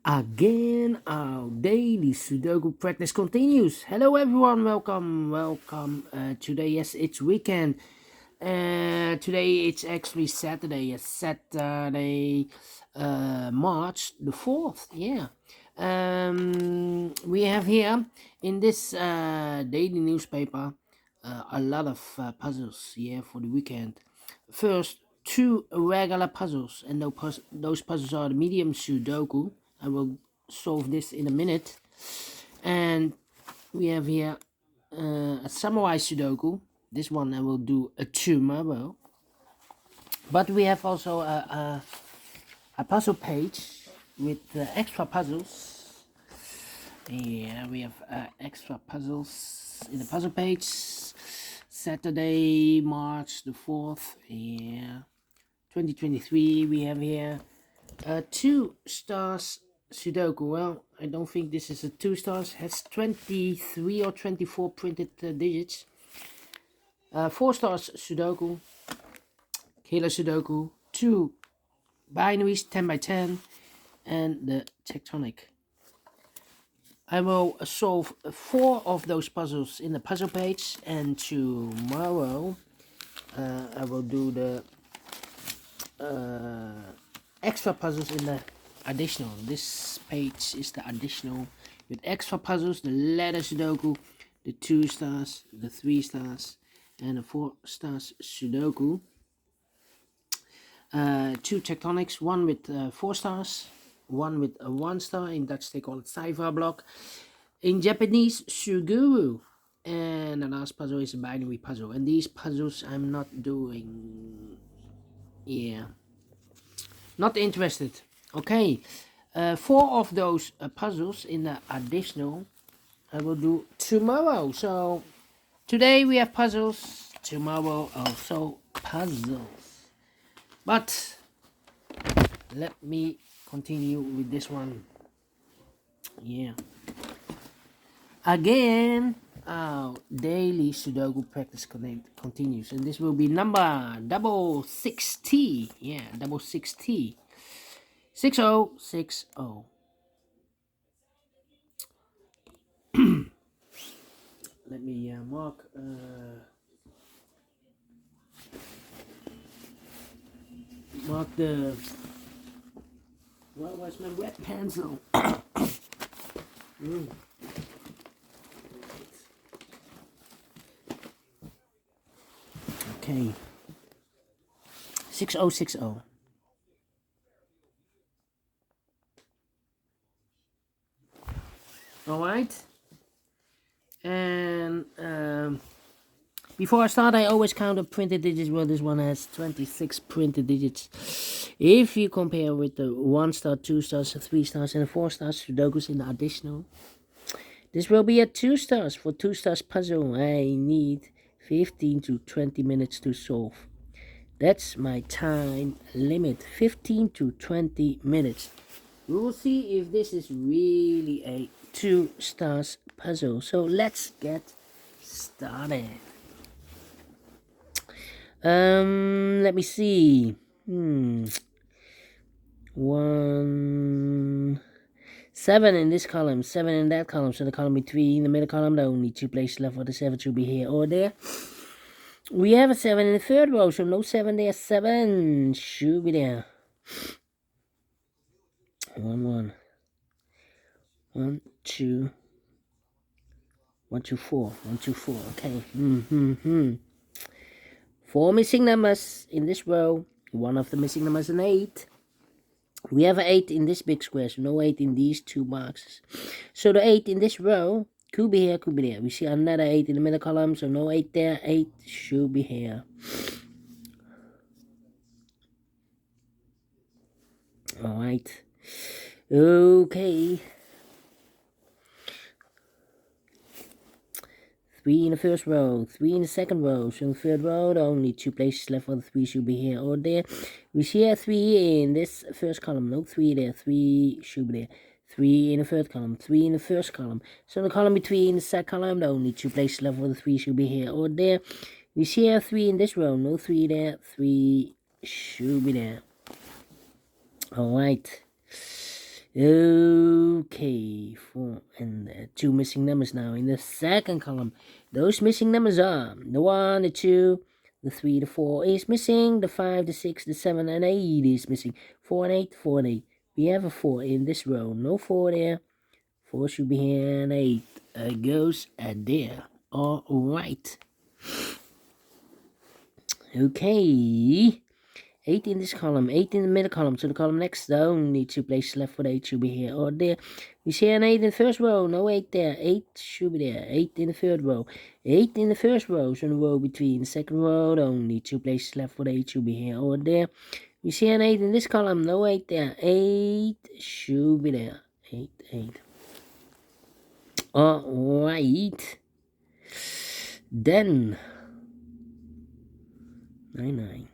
Again, our daily Sudoku practice continues. Hello, everyone. Welcome. Today, yes, it's weekend. Today it's actually Saturday. It's Saturday, March the 4th. Yeah. We have here in this daily newspaper a lot of puzzles. Yeah, for the weekend. First, two regular puzzles, and those puzzles are the medium Sudoku. I will solve this in a minute. And we have here a samurai Sudoku. This one I will do tomorrow. But we have also a puzzle page with extra puzzles. Yeah, we have extra puzzles in the puzzle page. Saturday, March the 4th. Yeah, 2023. We have here 2 stars Sudoku. Well, I don't think this is a 2 stars. It has 23 or 24 printed digits. 4 stars Sudoku, Killer Sudoku, 2 binaries 10 by 10, and the tectonic. I will solve 4 of those puzzles in the puzzle page, and tomorrow I will do the extra puzzles in the additional. This page is the additional with extra puzzles, the letter Sudoku, the 2 stars, the 3 stars, and the 4 stars Sudoku. 2 tectonics, one with 4 stars, one with 1 star. In Dutch they call it cipher block. In Japanese, suguru. And the last puzzle is a binary puzzle. And these puzzles I'm not doing. Yeah, not interested. Okay, 4 of those puzzles in the additional I will do tomorrow. So today we have puzzles, tomorrow also puzzles. But let me continue with this one. Yeah. Again, our daily Sudoku practice continues, and this will be number 6T. Yeah, 6T. 6060. Let me mark. Mark the. Well, where's my red pencil? Okay. 6060. Alright. And before I start, I always count the printed digits. Well, this one has 26 printed digits. If you compare with the 1 star, 2 stars, 3 stars, and 4 stars Sudokus in the additional, this will be a 2 stars. For 2 stars puzzle, I need 15 to 20 minutes to solve. That's my time limit, 15 to 20 minutes. We will see if this is really a 2 stars puzzle. So let's get started. Let me see. 7 in this column, 7 in that column. So the column between the middle column, there are only 2 places left for the 7 should be here or there. We have a 7 in the third row, so no 7 there. 7 should be there. 1 1 2 1 2 4 1 2 4. Okay. 4 missing numbers in this row. One of the missing numbers is an 8. We have an 8 in this big square, so no 8 in these 2 boxes. So the 8 in this row could be here, could be there. We see another 8 in the middle column, so no 8 there. 8 should be here. Alright. Okay. 3 in the first row, 3 in the second row. So in the third row, there are only 2 places left for the 3 should be here or there. We see a 3 in this first column, no 3 there, 3 should be there. 3 in the third column, 3 in the first column. So in the column between the second column, there are only 2 places left for the 3 should be here or there. We see a 3 in this row, no 3 there, 3 should be there. Alright. Okay, 4 and 2 missing numbers now in the second column. Those missing numbers are the 1, the 2, the 3, the 4 is missing, the 5, the 6, the 7, and 8 is missing. 4 and 8, 4 and 8. We have a 4 in this row. No 4 there. 4 should be here, and 8 goes there. Alright. Okay. 8 in this column, 8 in the middle column, so the column next, the only 2 places left for the 8 should be here or there. We see an 8 in the first row, no 8 there, 8 should be there, 8 in the third row, 8 in the first row, so in the row between the second row, the only 2 places left for the 8 should be here or there. We see an 8 in this column, no 8 there, 8 should be there, 8, 8. Alright, then 9, 9.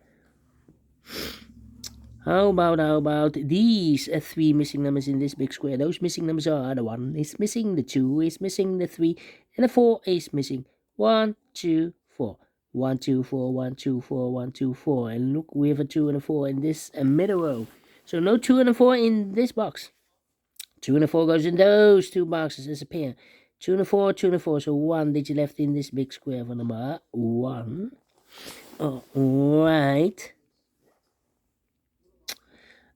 How about these 3 missing numbers in this big square? Those missing numbers are the 1 is missing, the 2 is missing, the 3, and the 4 is missing. 1, 2, 4. 1, 2, 4, 1, 2, 4, 1, 2, 4. And look, we have a 2 and a 4 in this middle row. So no 2 and a 4 in this box. 2 and a 4 goes in those 2 boxes as a pair. 2 and a 4, 2 and a 4. So 1 digit left in this big square for number 1. Alright.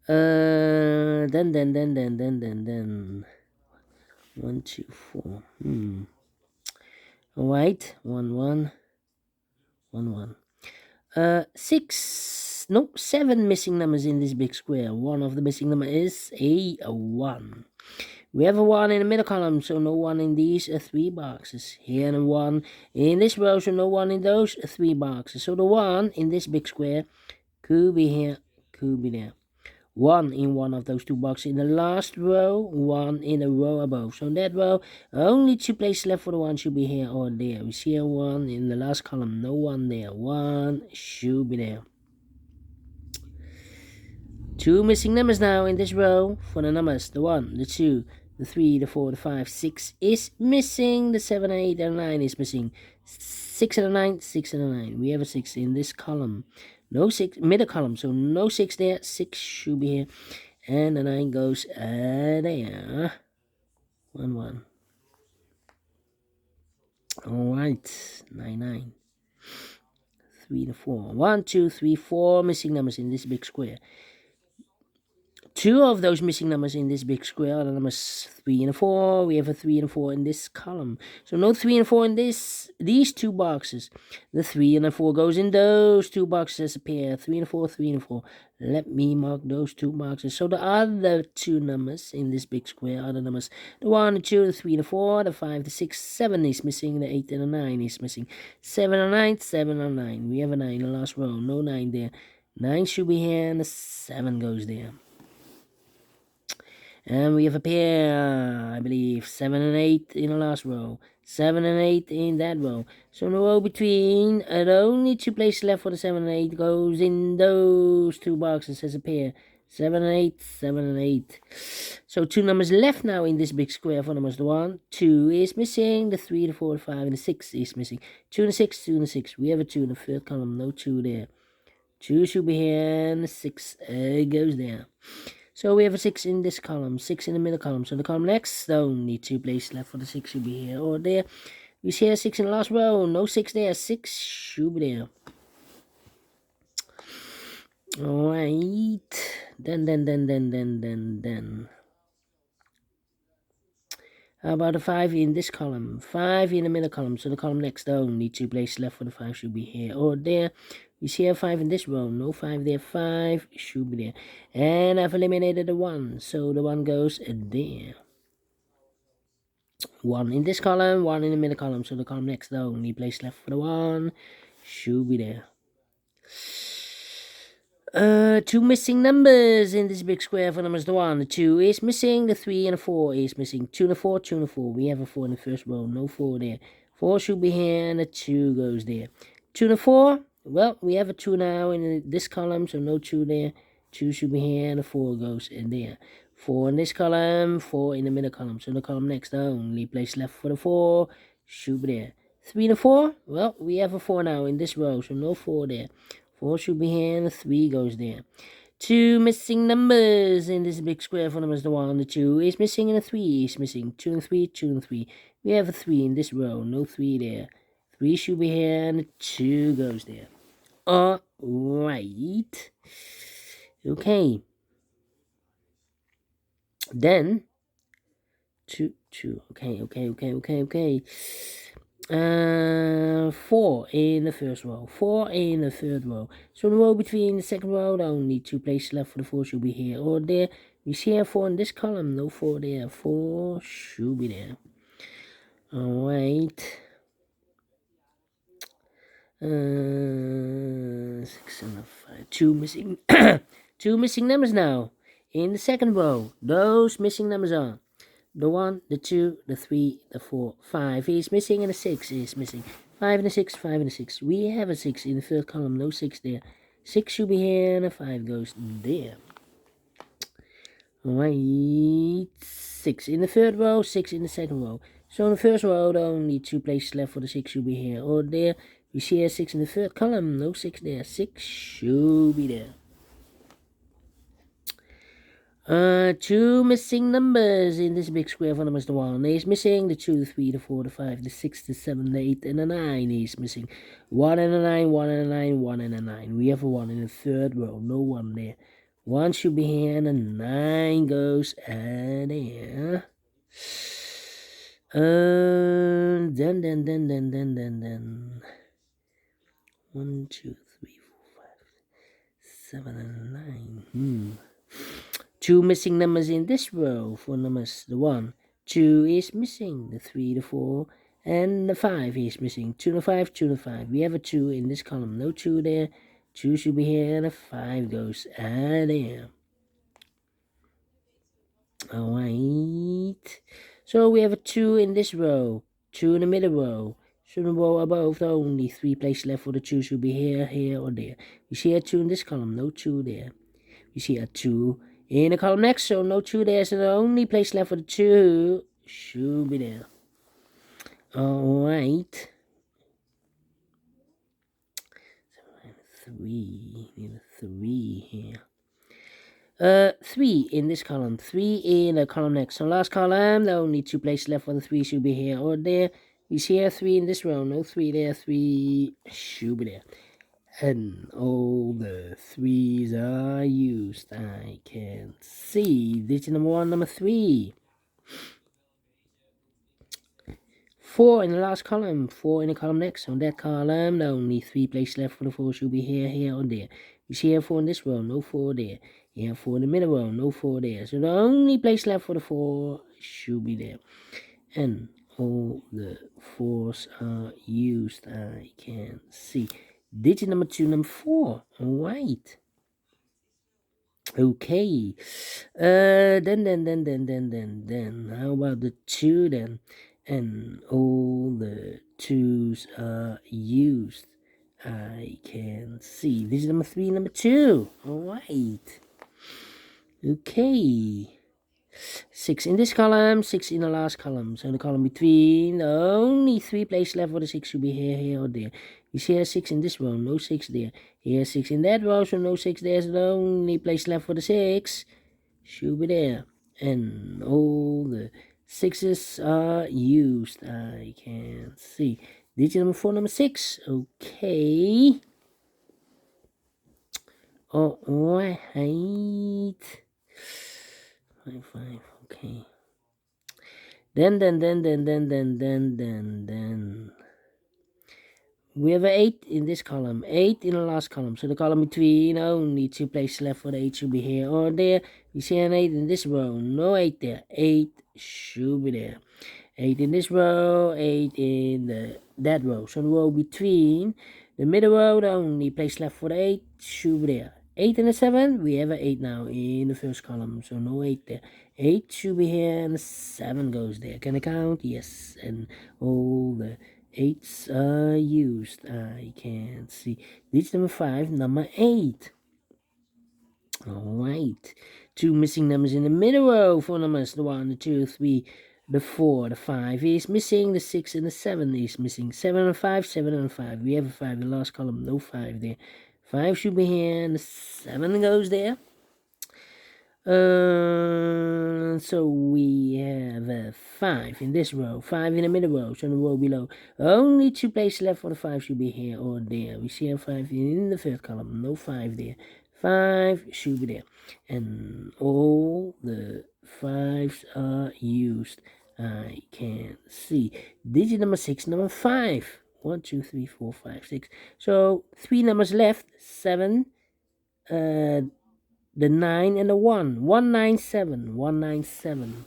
Then 1, 2, 4. Alright, 1, 1, 1, 1. 6, no, 7 missing numbers in this big square. One of the missing number is a 1. We have a 1 in the middle column, so no 1 in these 3 boxes. Here and a 1 in this row, so no 1 in those 3 boxes. So the 1 in this big square could be here, could be there. 1 in one of those 2 boxes in the last row, 1 in a row above. So in that row, only 2 places left for the 1 should be here or there. We see a 1 in the last column, no 1 there. 1 should be there. 2 missing numbers now in this row for the numbers. The 1, the 2, the 3, the 4, the 5, 6 is missing. The 7, 8, and 9 is missing. 6 and a 9, 6 and a 9. We have a 6 in this column. No 6, middle column, so no 6 there. 6 should be here. And the 9 goes there. 1, 1. Alright, 9, 9. 3 to 4. 1, 2, 3, 4 missing numbers in this big square. 2 of those missing numbers in this big square are the numbers 3 and a 4. We have a 3 and a 4 in this column. So no 3 and 4 in these 2 boxes. The 3 and a 4 goes in those 2 boxes as a pair. 3 and a 4, 3 and a 4. Let me mark those 2 boxes. So the other 2 numbers in this big square are the numbers the 1, the 2, the 3, the 4, the 5, the 6, 7 is missing. The 8 and the 9 is missing. 7 and 9, 7 and 9. We have a 9 in the last row. No 9 there. 9 should be here and the 7 goes there. And we have a pair, I believe, 7 and 8 in the last row. 7 and 8 in that row. So in the row between, the only 2 places left for the 7 and 8 goes in those 2 boxes as a pair. 7 and 8, 7 and 8. So 2 numbers left now in this big square for numbers. The 1, 2 is missing. The 3, the 4, the 5, and the 6 is missing. 2 and a 6, 2 and a 6. We have a 2 in the third column, no 2 there. 2 should be here, and the 6 goes there. So we have a 6 in this column, 6 in the middle column. So the column next, the only 2 places left for the 6 should be here or there. We see a 6 in the last row, no 6 there, 6 should be there. Alright, then. How about a 5 in this column? 5 in the middle column, so the column next, the only 2 places left for the 5 should be here or there. We see a 5 in this row, no 5 there, 5 should be there. And I've eliminated the 1, so the 1 goes there. 1 in this column, 1 in the middle column, so the column next, the only place left for the 1 should be there. 2 missing numbers in this big square for numbers. The 1, the 2 is missing, the 3 and the 4 is missing. 2 and a 4, 2 and a 4. We have a 4 in the first row, no 4 there. 4 should be here, and the 2 goes there. 2 and a 4, well, we have a 2 now in this column, so no 2 there. 2 should be here, and the 4 goes in there. 4 in this column, 4 in the middle column. So the column next, the only place left for the 4 should be there. 3 and a 4, well, we have a 4 now in this row, so no 4 there. 4 should be here, and the 3 goes there. 2 missing numbers in this big square for numbers. The 1, the 2 is missing, and the 3 is missing. 2 and 3, 2 and 3. We have a 3 in this row, no 3 there. 3 should be here, and the 2 goes there. Alright. Okay. Then 2, 2. Okay. 4 in the first row, 4 in the third row. So the row between the second row, only 2 places left for the 4 should be here or there. We see here 4 in this column, no 4 there. 4 should be there. Alright. 6 and 5. 2 missing. 2 missing numbers now. In the second row, those missing numbers are the 1, the 2, the 3, the 4, 5 is missing, and the 6 is missing. 5 and a 6, 5 and a 6. We have a 6 in the third column, no 6 there. 6 should be here, and a 5 goes there. Alright, 6 in the third row, 6 in the second row. So in the first row, there are only 2 places left for the 6 should be here or there. We see here 6 in the third column, no 6 there. 6 should be there. 2 missing numbers in this big square for numbers. The 1 is missing, the 2, the 3, the 4, the 5, the 6, the 7, the 8, and the 9 is missing. 1 and a 9, 1 and a 9, 1 and a 9. We have a 1 in the third row, no 1 there. 1 should be here, and a 9 goes there. Then. 1, 2, 3, 4, 5, 7, and 9. 2 missing numbers in this row for numbers. The 1, 2 is missing. The 3, the 4, and the 5 is missing. 2 and the 5, 2 and the 5. We have a 2 in this column. No 2 there. 2 should be here, and a 5 goes there. Alright. So we have a 2 in this row. 2 in the middle row. So the row above, there are only 3 places left for the 2 should be here, here, or there. We see a 2 in this column. No 2 there. We see a 2 in the column next, so no 2 there, so the only place left for the 2 should be there. Alright. 3, need a 3 here. 3 in this column, 3 in the column next. So last column, there are only 2 places left for the 3 should be here or there. We see here 3 in this row, no 3 there, 3 should be there. And all the 3s are used. I can see digit number 1, number 3. 4 in the last column, 4 in the column next. On that column, there are only 3 places left for the 4 should be here, here, or there. You see here 4 in this row, no 4 there. You have 4 in the middle row, no 4 there. So the only place left for the 4 should be there. And all the 4s are used. I can see. Digit number 2, number 4. Alright. Okay. Then. How about the 2 then? And all the 2s are used. I can see. Digit number 3, number 2. Alright. Okay. 6 in this column, 6 in the last column. So in the column between, only 3 places left for the 6 should be here, here, or there. You see here 6 in this row, no 6 there. Here 6 in that row, so no 6 there. So the only place left for the 6 should be there. And all the 6s are used. I can see. Digit number 4, number 6. Okay. Alright. 5, okay. Then. We have an 8 in this column, 8 in the last column. So the column between, only 2 places left for the 8 should be here or there. We see an 8 in this row, no 8 there. 8 should be there. 8 in this row, 8 in that row. So the row between, the middle row, the only place left for the 8 should be there. 8 and a 7, we have an 8 now in the first column, so no 8 there. 8 should be here, and the 7 goes there. Can I count? Yes, and all the 8s are used. I can see. Digit number 5, number 8. Alright. 2 missing numbers in the middle row for numbers. The 1, the 2, 3, the 4, the 5 is missing. The 6 and the 7 is missing. 7 and 5, 7 and 5. We have a 5 in the last column, no 5 there. 5 should be here, and the 7 goes there. So we have 5 in this row, 5 in the middle row, so in the row below. Only 2 places left for the 5 should be here or there. We see a 5 in the third column, no 5 there. 5 should be there. And all the 5s are used. I can see. Digit number 6, number 5. 1, 2, 3, 4, 5, 6. So 3 numbers left. 7, the 9 and the 1. 197. 197.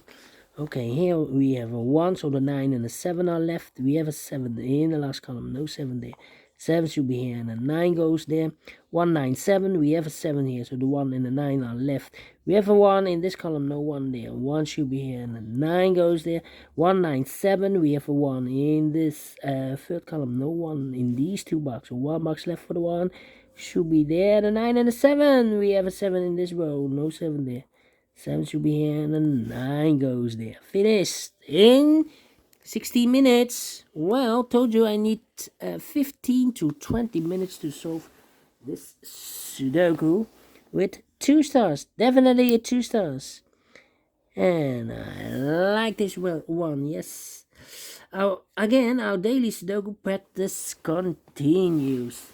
Okay, here we have a 1, so the 9 and the 7 are left. We have a 7 in the last column, no 7 there. 7 should be here, and the 9 goes there. 197, we have a 7 here, so the 1 and the 9 are left. We have a 1 in this column, no 1 there. 1 should be here, and the 9 goes there. 197, we have a 1 in this third column, no 1 in these 2 boxes. So 1 box left for the 1. Should be there, the 9 and the 7. We have a 7 in this row, no 7 there. 7 should be here, and the 9 goes there. Finished in 16 minutes. Well, told you I need 15 to 20 minutes to solve this Sudoku with 2 stars. Definitely a 2 stars. And I like this one, yes. Again, our daily Sudoku practice continues.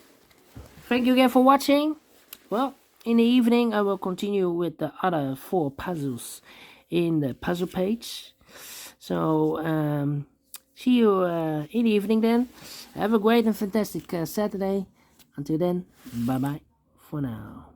Thank you again for watching. Well, in the evening, I will continue with the other 4 puzzles in the puzzle page. So, see you in the evening then. Have a great and fantastic Saturday. Until then, bye-bye for now.